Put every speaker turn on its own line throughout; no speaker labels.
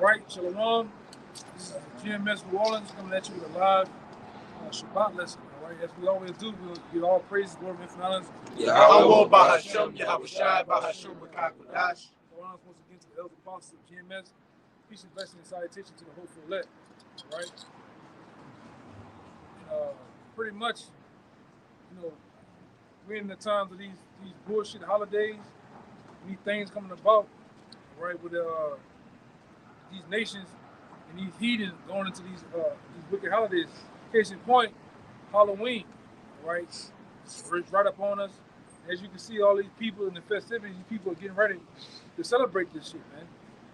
Right, Shalom. This is GMS New Orleans coming at you with a live Shabath lesson. All right, as we always do, we'll give all praises, glory, and honor.
Yahweh Bahasham, Yahweh Shai Bahasham Bakakodash.
Honor once again to the elders apostles of GMS. Peace and blessing and salutation to the hopeful elect. All right, pretty much, we're in the times of these bullshit holidays, these things coming about, right, with these nations and these heathens going into these wicked holidays. Case in point, Halloween, right? It's right up on us. As you can see, all these people in the festivities, these people are getting ready to celebrate this shit, man.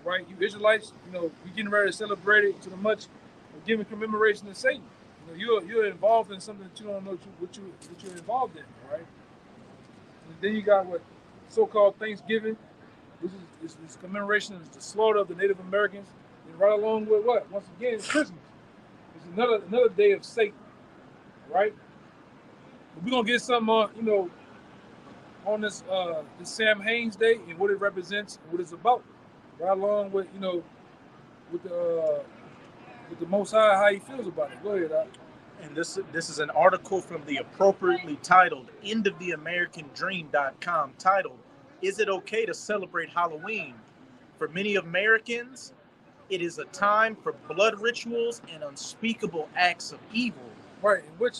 Right? You Israelites, you're getting ready to celebrate it to the much of giving commemoration to Satan. You're involved in something that you don't know what you're involved in, right? And then you got what so-called Thanksgiving, which is this commemoration of the slaughter of the Native Americans, and right along with what? Once again, Christmas. It's another day of Satan, right? But we're gonna get some, on this Sam Haines Day and what it represents and what it's about, right along with with the Most High, how he feels about it. Go ahead, Doc.
And this is an article from the appropriately titled endoftheamericandream.com titled, "Is it okay to celebrate Halloween? For many Americans, it is a time for blood rituals and unspeakable acts of evil."
Right, in which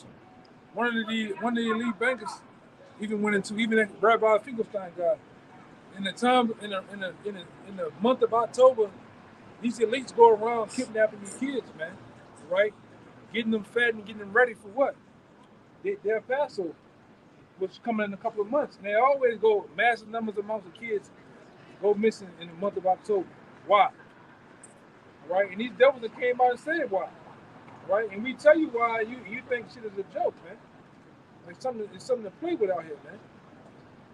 one of the elite bankers even went into, even that Rabbi Finkelstein guy, in the month of October, these elites go around kidnapping these kids, man, right? Getting them fed and getting them ready for what? Their Passover, which is coming in a couple of months. And they always go, massive numbers amounts of kids go missing in the month of October. Why? Right? And these devils that came out and said why. Right? And we tell you why you think shit is a joke, man. Like it's something to play with out here, man.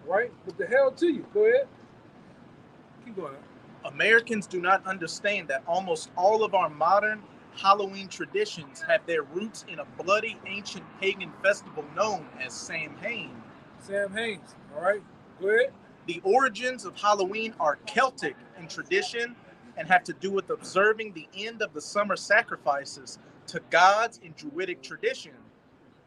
Right? But the hell to you. Go ahead. Keep going.
Americans do not understand that almost all of our modern Halloween traditions have their roots in a bloody ancient pagan festival known as Samhain.
Samhain, all right? Go ahead.
The origins of Halloween are Celtic in tradition and have to do with observing the end of the summer sacrifices to gods in Druidic tradition.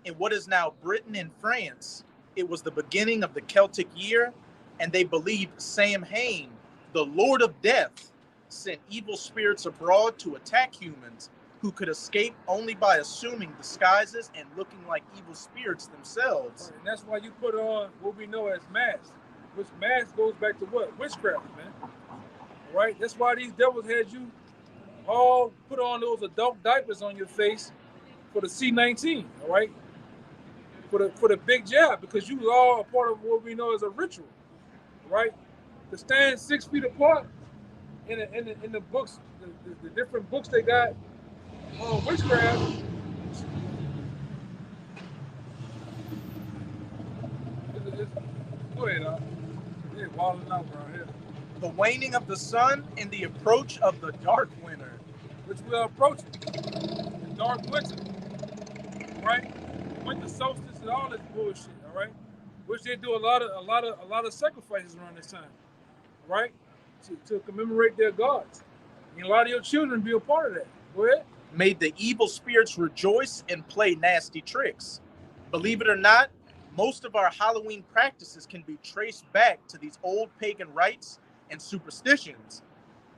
In what is now Britain and France, it was the beginning of the Celtic year, and they believed Samhain, the Lord of Death, sent evil spirits abroad to attack humans who could escape only by assuming disguises and looking like evil spirits themselves.
Right, and that's why you put on what we know as masks, which mask goes back to what? Witchcraft, man. All right? That's why these devils had you all put on those adult diapers on your face for the C-19, all right? For the big jab, because you all a part of what we know as a ritual, right? To stand 6 feet apart in the books, the different books they got on witchcraft. Go ahead, huh? Yeah, walling out around here.
The waning of the sun and the approach of the dark winter,
which we are approaching. The dark winter, right? Winter solstice and all this bullshit, all right? Which they do a lot of sacrifices around this time, right? To commemorate their gods. And a lot of your children be a part of that. Go ahead.
Made the evil spirits rejoice and play nasty tricks. Believe it or not, most of our Halloween practices can be traced back to these old pagan rites and superstitions.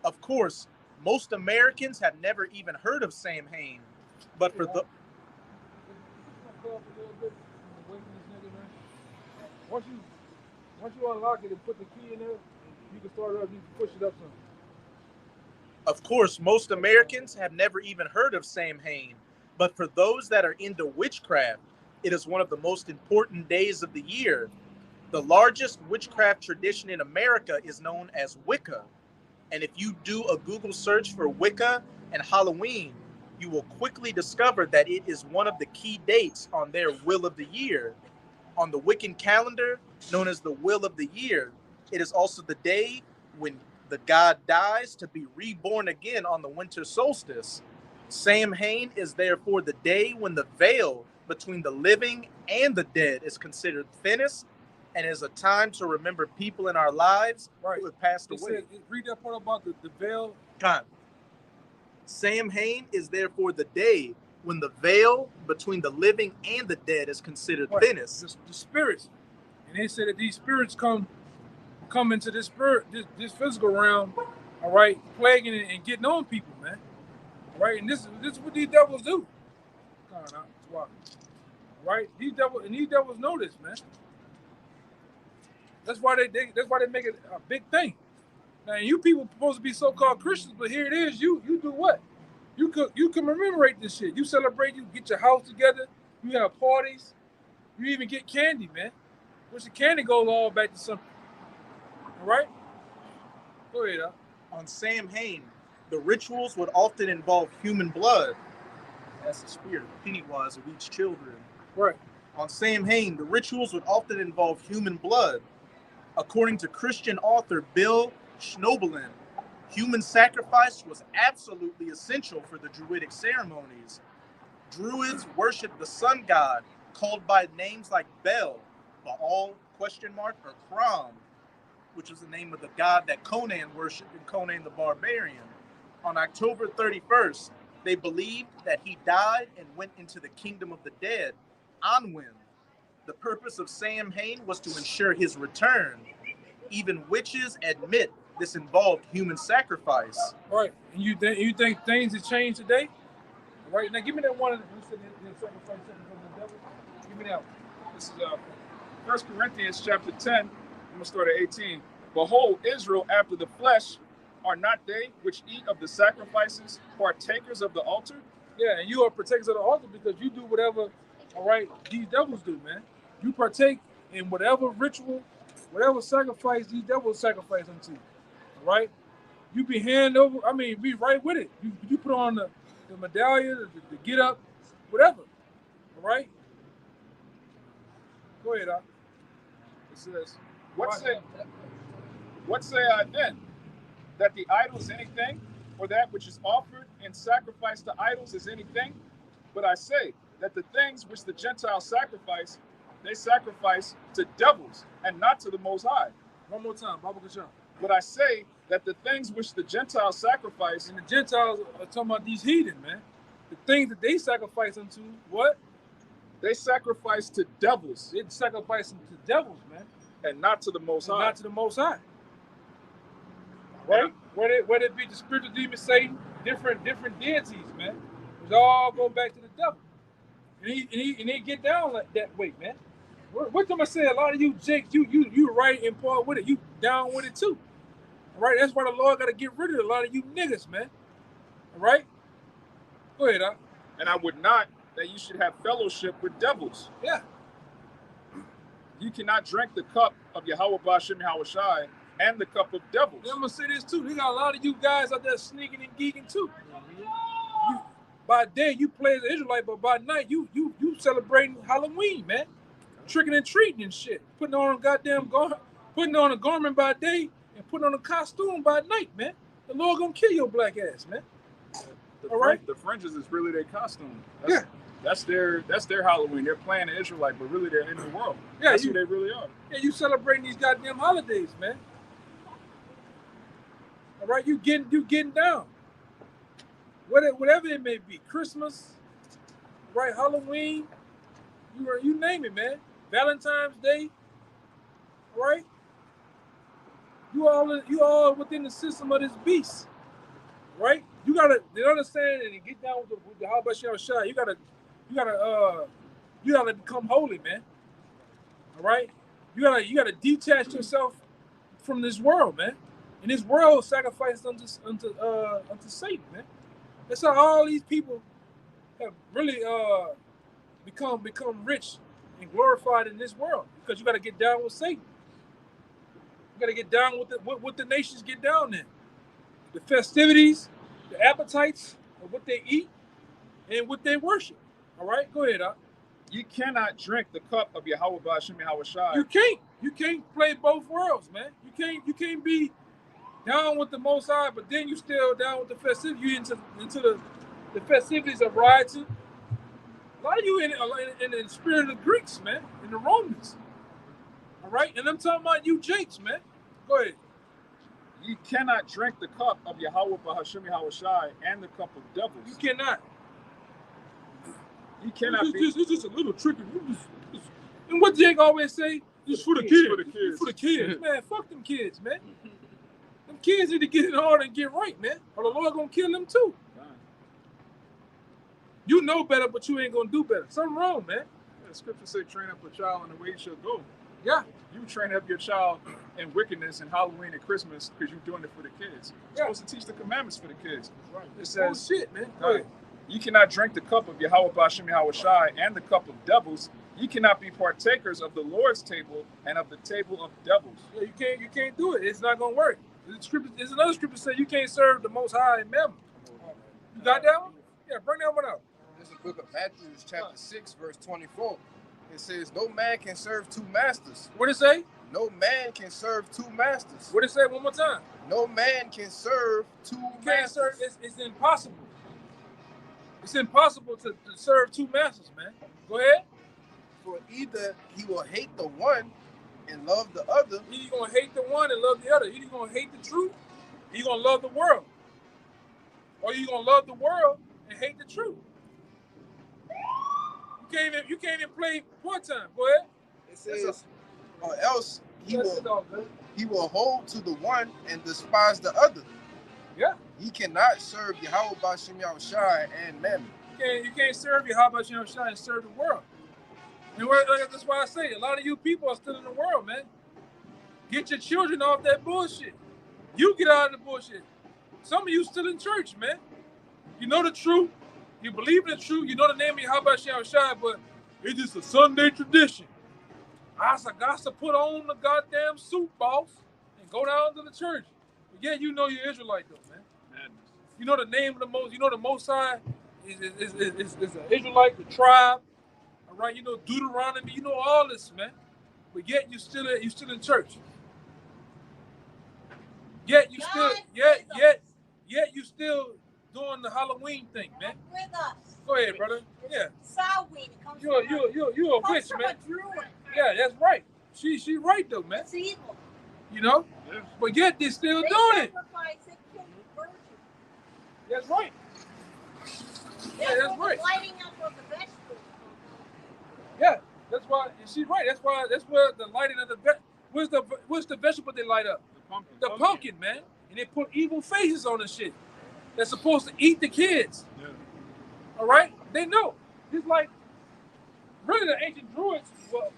Of course, most Americans have never even heard of Samhain, but for the
once you unlock it and put the key in there, you can start it up. You can push it up some.
Of course, most Americans have never even heard of Samhain, but for those that are into witchcraft, it is one of the most important days of the year. The largest witchcraft tradition in America is known as Wicca. And if you do a Google search for Wicca and Halloween, you will quickly discover that it is one of the key dates on their Wheel of the Year. On the Wiccan calendar, known as the Wheel of the Year, it is also the day when the god dies to be reborn again on the winter solstice. Samhain is therefore the day when the veil between the living and the dead is considered thinnest, and is a time to remember people in our lives who have passed away.
Read that part about the veil.
God. Samhain is therefore the day when the veil between the living and the dead is considered
Right.
thinnest.
The spirits. And they said that these spirits come into this this physical realm, all right, plaguing and getting on people, man. All right, and this is what these devils do. Come on, all right, these devils know this, man. That's why they make it a big thing. Now you people supposed to be so-called Christians, but here it is. You do what? You commemorate this shit. You celebrate. You get your house together. You have parties. You even get candy, man. Which the candy goes all back to something. All right. Go ahead,
On Samhain, the rituals would often involve human blood, as the spirit of Pennywise of each children.
Right.
On Samhain, the rituals would often involve human blood. According to Christian author Bill Schnoebelen, human sacrifice was absolutely essential for the Druidic ceremonies. Druids worshipped the sun god, called by names like Bel, Baal, or Crom, which was the name of the god that Conan worshipped in Conan the Barbarian. On October 31st, they believed that he died and went into the kingdom of the dead, Anwen. The purpose of Samhain was to ensure his return. Even witches admit this involved human sacrifice.
Right. And you think things have changed today? Right. Now give me that one. Give me that one.
This is 1 Corinthians chapter 10. I'm going to start at 18. Behold, Israel after the flesh, are not they which eat of the sacrifices partakers of the altar?
Yeah, and you are partakers of the altar because you do whatever, all right, these devils do, man. You partake in whatever ritual, whatever sacrifice these devils sacrifice unto you, all right? You be be right with it. You put on the medallion, the get up, whatever, all right? Go ahead, Doc.
It says, what say I then? That the idol is anything, or that which is offered in sacrifice to idols is anything? But I say that the things which the Gentiles sacrifice, they sacrifice to devils and not to the Most High.
One more time, Baba Kashan.
But I say that the things which the Gentiles sacrifice,
and the Gentiles are talking about these heathen, man. The things that they sacrifice unto, what?
They sacrifice to devils.
They sacrifice them to devils, man.
And not to the Most High.
Not to the Most High. Right? Whether it be the spiritual demon Satan, different deities, man. It all go back to the devil. And he get down like that way, man. What time I say a lot of you Jake, you right in part with it. You down with it too. All right? That's why the Lord gotta get rid of a lot of you niggas, man. All right? Go ahead, Doc.
And I would not that you should have fellowship with devils.
Yeah.
You cannot drink the cup of Yahweh Ba'Shem Yahweh Shai and the cup of devils.
Yeah, I'm gonna say this too. They got a lot of you guys out there sneaking and geeking too. You, by day you play as an Israelite, but by night you celebrating Halloween, man. Tricking and treating and shit. Putting on a garment by day and putting on a costume by night, man. The Lord gonna kill your black ass, man. All right.
The fringes is really their costume.
That's
That's their Halloween. They're playing the Israelite, but really they're in the world.
Yeah,
that's who they really are.
Yeah, you celebrating these goddamn holidays, man. All right, you getting down. Whatever it may be, Christmas, right? Halloween, you name it, man. Valentine's Day, all right? You all within the system of this beast, right? You gotta understand and get down with the how about your shot. You gotta become holy, man. All right? You gotta detach yourself from this world, man. And this world sacrificed unto Satan, man. That's how all these people have really become rich and glorified in this world, because you got to get down with Satan. You got to get down with what the nations get down in. The festivities, the appetites of what they eat, and what they worship. All right, go ahead, Doc.
You cannot drink the cup of Yahweh Ba'Shem Yahweh Shai.
You can't play both worlds, man. You can't be down with the Most High, but then you still down with the festivities. You into the festivities of rioting. A lot of you in the spirit of the Greeks, man, and the Romans. All right, and I'm talking about you Jakes, man. Go ahead.
Ye cannot drink the cup of Yahweh Bahashim Yahushai and the cup of devils.
You cannot.
You cannot
It's just a little tricky. And what Jake always say? It's for the kids.
For the kids.
It's for the kids. Man, fuck them kids, man. Them kids need to get in order and get right, man. Or the Lord gonna kill them too. You know better, but you ain't gonna do better. Something wrong, man.
The scripture say, train up a child in the way he shall go.
Yeah.
You train up your child in wickedness and Halloween and Christmas because you're doing it for the kids. You're supposed to teach the commandments for the kids.
Right.
It says,
shit, man. Go ahead.
You cannot drink the cup of Yahweh Bashim Yahushai and the cup of devils. You cannot be partakers of the Lord's table and of the table of devils.
Yeah, you can't do it. It's not gonna work. There's another scripture that says you can't serve the Most High and Mammon. You got that one? Yeah, bring that one up.
This is the book of Matthew, chapter 6, verse 24. It says, no man can serve two masters.
What it say?
No man can serve two masters.
What it say one more time?
No man can serve two
You can't
masters.
serve. It's impossible. It's impossible to serve two masters, man. Go ahead.
For either he will hate the one and love the other.
Either you're going to hate the one and love the other. Either you're going to hate the truth, or you're going to love the world. Or you're going to love the world and hate the truth. You can't even play part time. Go ahead.
It says, or else he will hold to the one and despise the other.
Yeah.
He cannot serve Yahweh Bashim Yahushai and Mammon.
You can't serve Yahweh Bashim Yahushai and serve the world. And that's why I say a lot of you people are still in the world, man. Get your children off that bullshit. You get out of the bullshit. Some of you still in church, man. You know the truth. You believe in the truth. You know the name of Yahweh Bashim Yahushai, but it's just a Sunday tradition. I got to put on the goddamn suit, boss, and go down to the church. But yeah, you know you're Israelite, though, man.
Madness.
You know the name of the Most. You know the Most High is an Israelite, the tribe. All right, you know Deuteronomy. You know all this, man. But yet you still in church. Yet you still doing the Halloween thing, man.
With us.
Go ahead, brother. Yeah.
Salweed.
You're a witch, man. Yeah, that's right. She right though, man.
It's evil.
You know?
Yeah.
But yet they're still
They
doing it.
sacrifice it to the virgin.
That's right. Yeah, that's
where
right.
the lighting up of the vegetables.
Yeah, that's why. And she's right. That's where the lighting of the what's the vegetable they light up?
The
The pumpkin, man. And they put evil faces on the shit. They're supposed to eat the kids.
Yeah.
All right? They know. It's like really the ancient Druids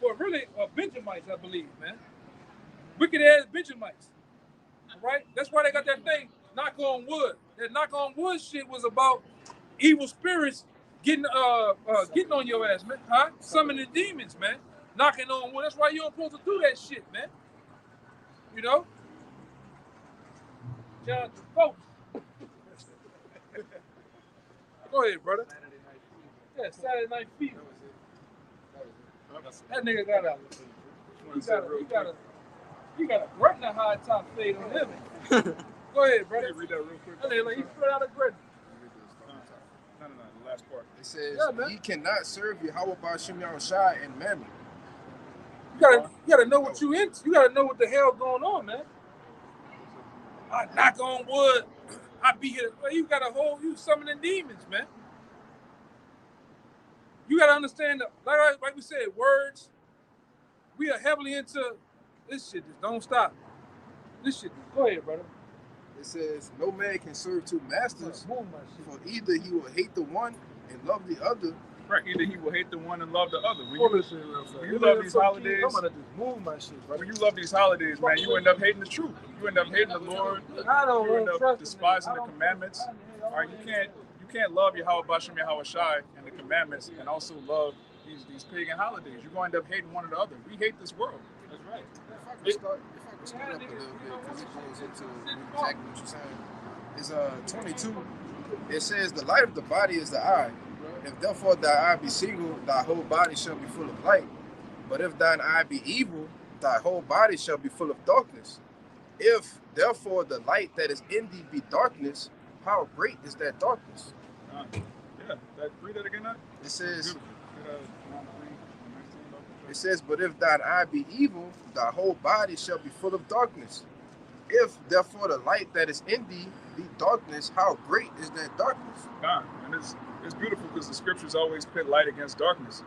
were really Benjamites, I believe, man. Wicked ass Benjamites. All right? That's why they got that thing, knock on wood. That knock on wood shit was about evil spirits getting on your ass, man. Huh? Summoning demons, man. Knocking on wood. That's why you don't supposed to do that shit, man. You know? John Travolta. Go ahead, brother. Yeah, Saturday Night Fever. That nigga got a Gretna high top fade on him. Go ahead, brother.
Read that real quick.
That nigga like he straight out of Gretna.
No, the last part.
It says,
Yeah,
he cannot serve Yahweh Bashim Yahushai and Mammon.
You gotta know what you into. You gotta know what the hell going on, man. I knock on wood. I be here. Well, you summoning demons, man. You gotta understand that, like we said, words. We are heavily into this shit. Just don't stop. This shit. Go ahead, brother.
It says, no man can serve two masters,
Move my shit.
for either he will hate the one and love the other.
Right. Either he will hate the one and love the other.
Hold this shit real fast.
when you love these holidays-
I'm gonna just move my shit, brother.
When you love these holidays, man, you end up hating the truth. You end up hating the Lord.
I don't
You end
trust
up
the
despising
nigga.
the
I don't
commandments.
trust the nigga.
All right, you can't love Yahweh Bashim Yahweh Shai and the commandments and also love these pagan holidays. You're going to end up hating one or the other. We hate this world.
That's right.
If I could start up a little bit, because it goes into exactly what you're saying. It's 22. It says, the light of the body is the eye. If therefore thy eye be single, thy whole body shall be full of light. But if thine eye be evil, thy whole body shall be full of darkness. If therefore the light that is in thee be darkness, how great is that darkness?
Read that again now.
It says,
Beautiful.
but if thine eye be evil, thy whole body shall be full of darkness. If therefore the light that is in thee be darkness, how great is that darkness?
God, and it's beautiful because the scriptures always pit light against darkness.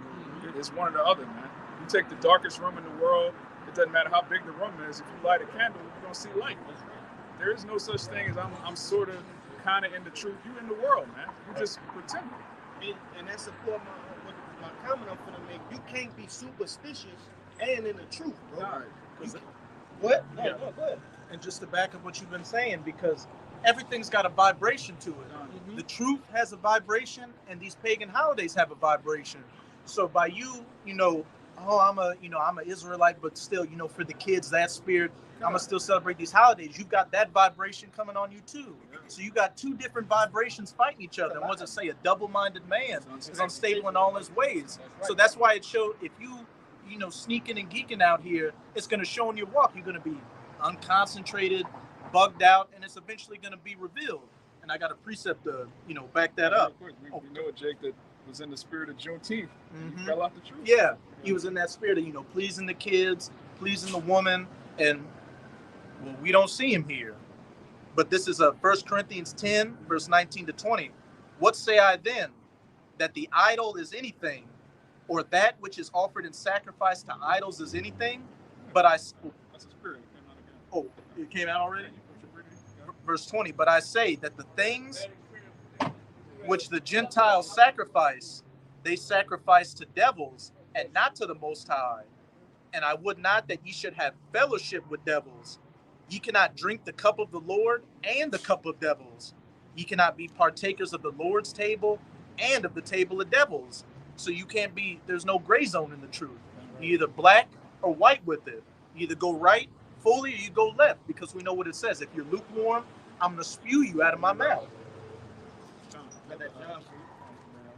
It's one or the other, man. You take the darkest room in the world, it doesn't matter how big the room is. If you light a candle, you're gonna see light. There is no such thing as I'm sort of kind of in the truth. You in the world, man. You just pretending.
And that's support my comment I'm gonna make. You can't be superstitious and in the truth, bro.
God,
What? No,
Yeah.
no, go ahead.
And just to back up what you've been saying, because everything's got a vibration to it.
Mhm.
The truth has a vibration, and these pagan holidays have a vibration. So by you, oh, I'm an Israelite, but still, for the kids, that spirit, I'm gonna still celebrate these holidays. You've got that vibration coming on you too. So you got two different vibrations fighting each other. And what does it say? A double-minded man is unstable in all his ways. So that's why it shows if you sneaking and geeking out here, it's gonna show in your walk. You're gonna be unconcentrated, bugged out, and it's eventually gonna be revealed. And I got a precept to back that up.
We know a Jake that was in the spirit of Juneteenth.
Mhm.
He fell out the truth.
Yeah, he was in that spirit of pleasing the kids, pleasing the woman, and well, we don't see him here. But this is 1 Corinthians 10, verse 19 to 20. What say I then? That the idol is anything, or that which is offered in sacrifice to idols is anything? But
That's a spirit. It came out again.
oh, it came out already? Verse 20, but I say that the things which the Gentiles sacrifice, they sacrifice to devils and not to the Most High. And I would not that ye should have fellowship with devils. Ye cannot drink the cup of the Lord and the cup of devils. Ye cannot be partakers of the Lord's table and of the table of devils. So you can't be, there's no gray zone in the truth. You're either black or white with it. You either go right fully or you go left, because we know what it says. If you're lukewarm, I'm going to spew you out of my mouth.
Got that John for you.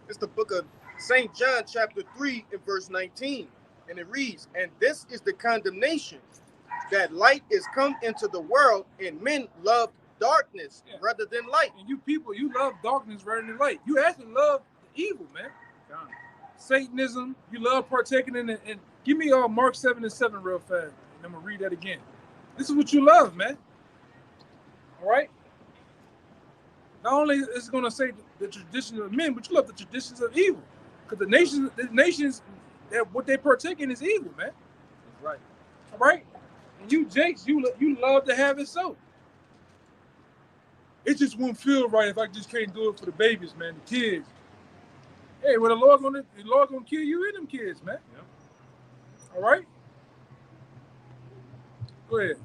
It's the book of St. John, chapter 3, and verse 19. And it reads, and this is the condemnation, that light is come into the world, and men love darkness rather than light.
And you people, you love darkness rather than light. You actually love the evil, man.
God.
Satanism, you love partaking in it. And give me Mark 7:7 real fast. And I'm going to read that again. This is what you love, man. All right? Not only is it going to say the traditions of men, but you love the traditions of evil. Because the nations, that what they partake in is evil, man.
That's right.
All right? And you, Jakes, you love to have it so. It just won't feel right if I just can't do it for the babies, man, the kids. Hey, well, the Lord gonna kill you and them kids, man.
Yep.
All right? Go ahead.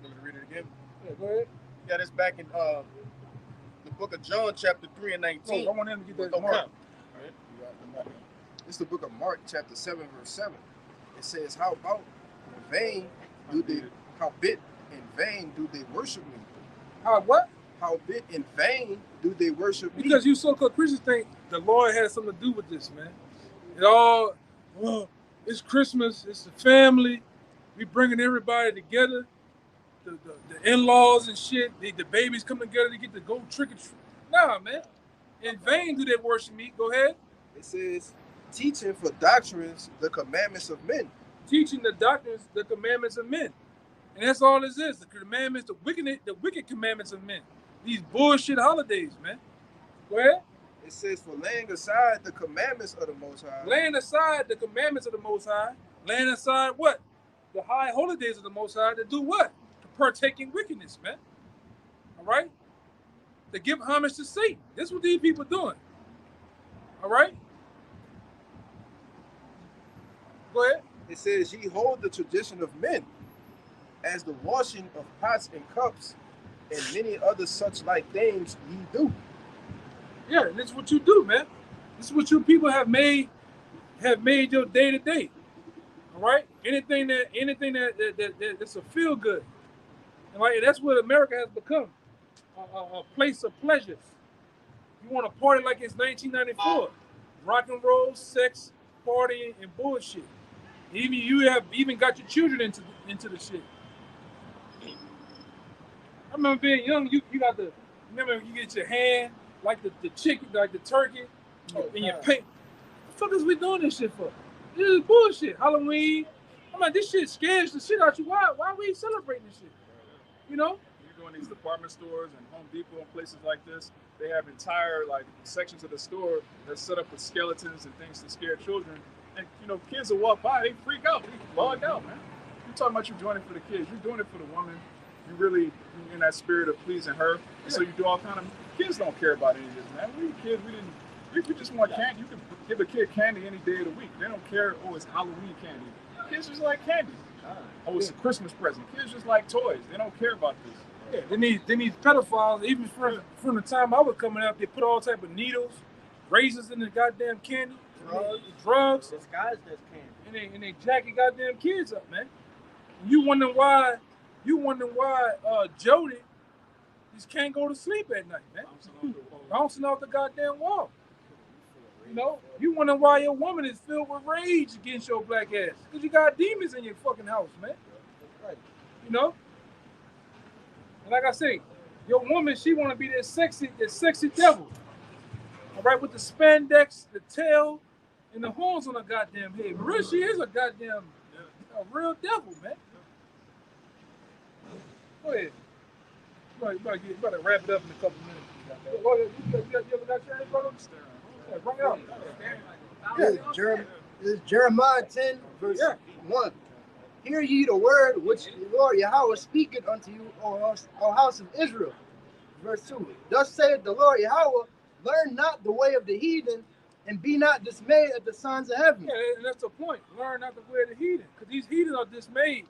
Let me read it again.
Yeah, go ahead.
Yeah, that's back in the book of John, chapter 3 and 19.
Oh, I want him to get that
Okay.
mark.
It's the book of Mark, chapter 7, verse 7. It says, how about in vain do they, how bit in vain do they worship me?
How what?
How bit in vain do they worship me?
Because you so-called Christians think the Lord has something to do with this, man. It all, it's Christmas, it's the family, we bringing everybody together, the in-laws and shit, the babies come together to get to go trick or treat. Nah, man. In vain do they worship me. Go ahead.
It says, teaching for doctrines the commandments of men.
Teaching the doctrines, the commandments of men. And that's all this is. The commandments, the wicked commandments of men. These bullshit holidays, man. Go ahead.
It says, for laying aside the commandments of the Most High.
Laying aside the commandments of the Most High. Laying aside what? The high holidays of the Most High to do what? To partake in wickedness, man. All right? To give homage to Satan. That's what these people doing. All right? Go ahead.
It says, ye hold the tradition of men, as the washing of pots and cups, and many other such like things ye do.
Yeah, this is what you do, man. This is what you people have made your day to day. All right? Anything that's a feel good. All right? And that's what America has become. A place of pleasure. You want to party like it's 1994. Rock and roll, sex, partying, and bullshit. You have got your children into the shit. I remember being young, you get your hand, like the chicken, like the turkey, in your paint. What the fuck is we doing this shit for? This is bullshit. Halloween. I'm like, this shit scares the shit out you. Why are we celebrating this shit? You know?
You go in these department stores and Home Depot and places like this, they have entire like sections of the store that's set up with skeletons and things to scare children. And kids will walk by, they freak out, they bug out, man. You're talking about you doing it for the kids, you're doing it for the woman. You really in that spirit of pleasing her. And so you do all kind of kids don't care about any of this, man. We kids, we just want candy. You can give a kid candy any day of the week. They don't care, oh, it's Halloween candy. Kids just like candy. Oh, it's a Christmas present. Kids just like toys. They don't care about this.
Yeah, they need pedophiles. Even from the time I was coming up, they put all type of needles, razors in the goddamn candy, drugs,
Disguised as candy.
and they jacking goddamn kids up, man. And you wondering why Jody just can't go to sleep at night, man. Bouncing off the goddamn wall. You know, you wondering why your woman is filled with rage against your black ass. Because you got demons in your fucking house, man. You know? And like I say, your woman, she want to be that sexy devil. All right, with the spandex, the tail, and the horns on her goddamn head. But really, she is a goddamn real devil, man. Go ahead. You better wrap it up in a couple minutes. You ever got your hands, brother? Yeah, bring it up.
Yeah, this is Jeremiah 10, verse 1. Hear ye the word which the Lord Yahweh speaketh unto you, O house of Israel. Verse 2. Thus saith the Lord Yahweh, learn not the way of the heathen, and be not dismayed at the sons of heaven.
Yeah, and that's the point. Learn not the way of the heathen. Because these heathen are dismayed,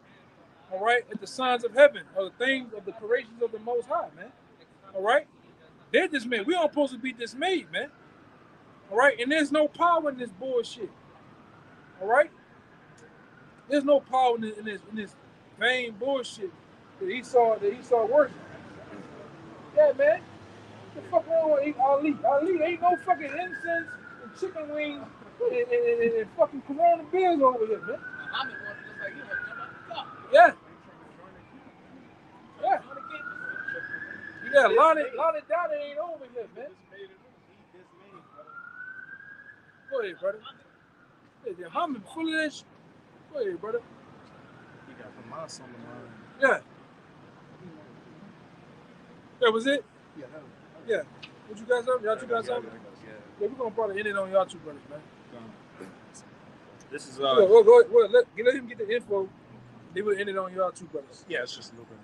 all right, at the sons of heaven, or the things of the creations of the Most High, man. All right? They're dismayed. We aren't supposed to be dismayed, man. All right? And there's no power in this bullshit. All right? There's no power in this vain bullshit that he saw working. Yeah, man. What the fuck wrong with Ali? Ali ain't no fucking incense and chicken wings and fucking Corona beers over here, man. Yeah. Yeah. You got Lonnie Dowdy ain't over here, man. Go ahead, brother. They're humming full of that shit. Go ahead, brother.
You got the mouse on the mind.
Yeah. That was it?
Yeah.
Yeah. What you guys up? Y'all two guys up? Yeah, we're gonna probably end it on y'all two brothers, man.
This is
Let him get the info. They will end it on y'all two brothers.
Yeah, it's just a little bit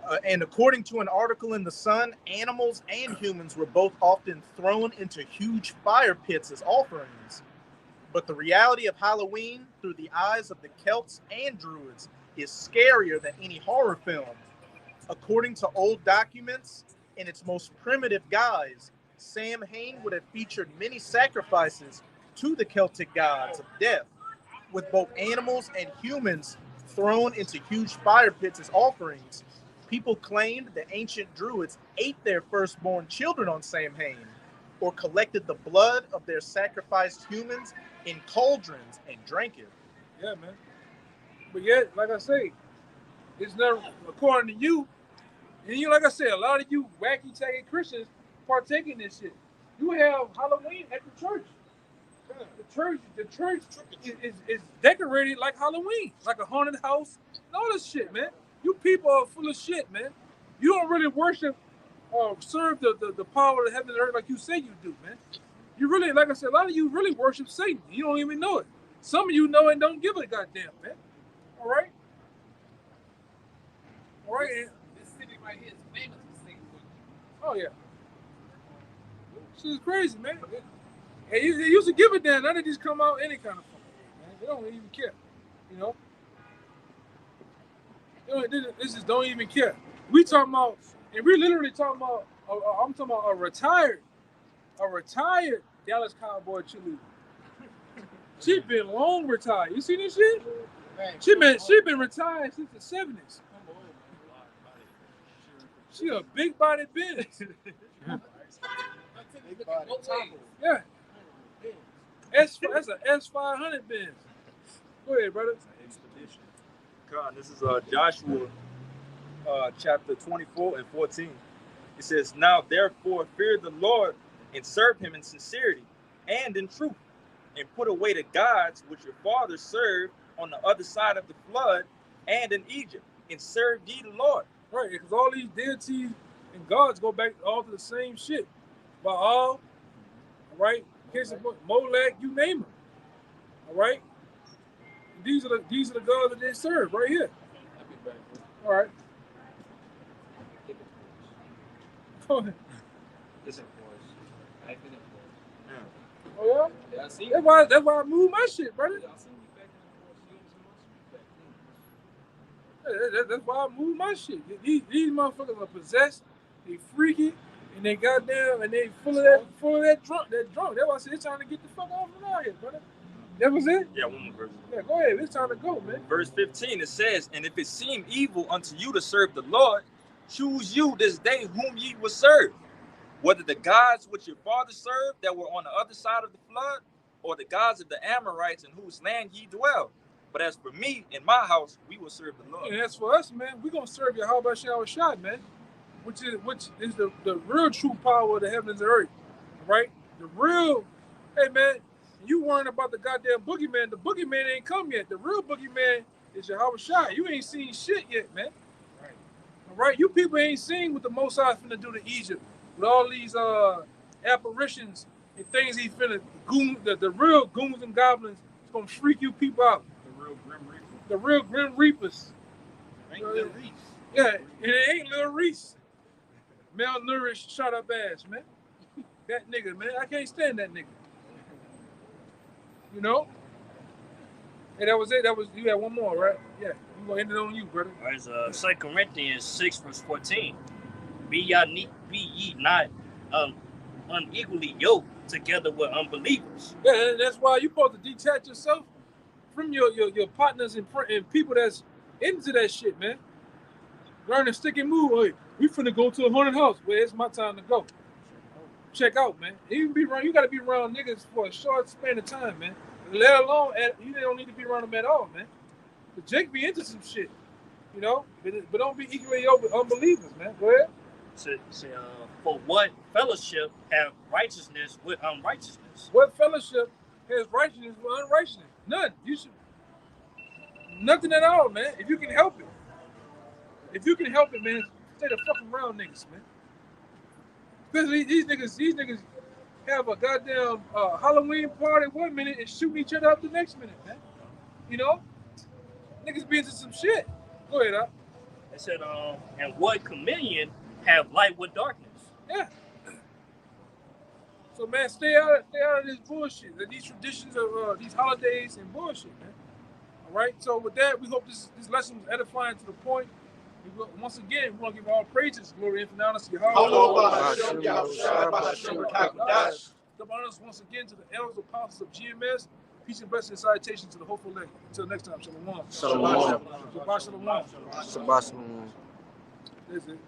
more. And according to an article in The Sun, animals and humans were both often thrown into huge fire pits as offerings. But the reality of Halloween through the eyes of the Celts and Druids is scarier than any horror film. According to old documents, in its most primitive guise, Samhain would have featured many sacrifices to the Celtic gods of death, with both animals and humans thrown into huge fire pits as offerings. People claimed the ancient Druids ate their firstborn children on Samhain, or collected the blood of their sacrificed humans in cauldrons and drank it.
Yeah, man. But yet, like I say, it's not according to you. And you, like I said, a lot of you wacky tacky Christians partake in this shit. You have Halloween at the church. The church is decorated like Halloween, like a haunted house, and all this shit, man. You people are full of shit, man. You don't really worship or serve the power of heaven and earth like you say you do, man. You really, like I said, a lot of you really worship Satan. You don't even know it. Some of you know and don't give a goddamn, man. All right? All right?
This city right here is famous for Satan.
Oh, yeah. Shit is crazy, man. They used to give a damn. Now they just come out any kind of fucking way, man. They don't even care, you know? They just don't even care. We talking about, and we literally talking about, I'm talking about a retired Dallas Cowboy cheerleader. She been long retired. You see this shit? She been retired since the 70s. She a big body bitch. Yeah. That's an S500 Benz. Go ahead, brother.
Expedition. God, this is Joshua chapter 24 and 14. It says, now therefore fear the Lord and serve him in sincerity and in truth, and put away the gods which your fathers served on the other side of the flood and in Egypt, and serve ye the Lord.
Right, because all these deities and gods go back all to the same shit. Baal, all right, Molech, you name them. All right, these are the gods that they serve right here. All right. Go ahead.
Listen, boys. I finished, boys.
Oh yeah.
Yeah, I see.
That's why I moved my shit, brother.
Y'all seen me back in the boys.
That's why I moved my shit. These motherfuckers are possessed, they freaky, and they goddamn, and they full of that drunk. That's why I said it's time to get the fuck off from out here, brother. That was it?
Yeah, one more verse.
Yeah, go ahead. It's time to go, man.
Verse 15, it says, and if it seem evil unto you to serve the Lord, choose you this day whom ye will serve, whether the gods which your fathers served that were on the other side of the flood, or the gods of the Amorites in whose land ye dwell. But as for me and my house, we will serve the Lord.
And as for us, man, we're gonna serve Yahweh Shah, man, which is the real true power of the heavens and earth, right? The real, hey man, you worrying about the goddamn boogeyman. The boogeyman ain't come yet. The real boogeyman is Yahweh Shah. You ain't seen shit yet, man. Right. All right, you people ain't seen what the Most High finna do to Egypt with all these apparitions and things he finna the real goons and goblins is gonna freak you people out. The real Grim Reapers.
Ain't Lil Reese.
Yeah, and it ain't Lil Reese. Malnourished, shut up ass, man. That nigga, man. I can't stand that nigga. You know? And that was it. You had one more, right? Yeah. You gonna end it on you, brother.
All right, 2 Corinthians 6, verse 14. Be ye not unequally yoked together with unbelievers.
Yeah, and that's why you supposed to detach yourself from your partners and people that's into that shit, man. Learn to stick and move. Hey, we finna go to a haunted house. Well, it's my time to go. Check out, man. You gotta be around niggas for a short span of time, man. Let alone, you don't need to be around them at all, man. But Jake be into some shit, you know. But don't be equally yoked with unbelievers, man. Go ahead.
For what fellowship have righteousness with unrighteousness?
What fellowship has righteousness with unrighteousness? None. You should nothing at all, man. If you can help it. If you can help it, man, stay the fuck around niggas, man. Because these niggas have a goddamn Halloween party one minute and shooting each other up the next minute, man. You know? Niggas be into some shit. Go ahead, Al.
It said, and what communion have light with darkness?
Yeah. So man, stay out of this bullshit. These traditions of these holidays and bullshit, man. All right. So with that, we hope this lesson was edifying to the point. Once again, we want to give all praises, glory, and honor to Yahweh. Double honors once again to the elders, apostles of GMS. Peace and blessings and salutation to the hopeful elect. Until next time, shalom.
Shalom.
Shabbat shalom.
Shabbat shalom.
That's it.